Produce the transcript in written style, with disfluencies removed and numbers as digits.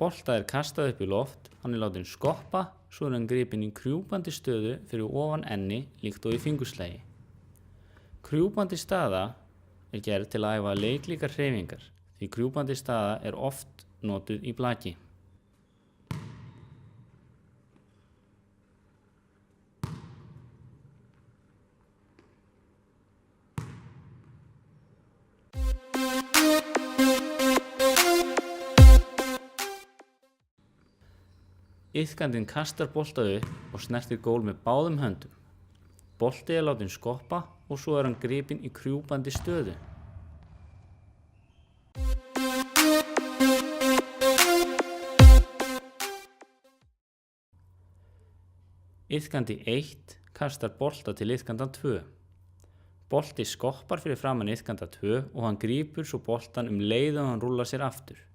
bolta er kastað upp í loft, hann er látinn skoppa, svo er hann gripinn í krjúpandi stöðu fyrir ofan enni líkt og í fingurslægi. Krjúpandi staða er gerð til að æfa leiklíkar hreyfingar, því krjúpandi staða er oft notuð í blaki. Iðkandinn kastar bolta upp og snertir gól með báðum höndum. Bolti er látinn skoppa og svo er hann gripinn í krjúpandi stöðu. Iðkandi 1 kastar bolta til iðkanda 2. Bolti skoppar fyrir framan iðkanda 2 og hann grípur svo boltan leið og hann rúllar sér aftur.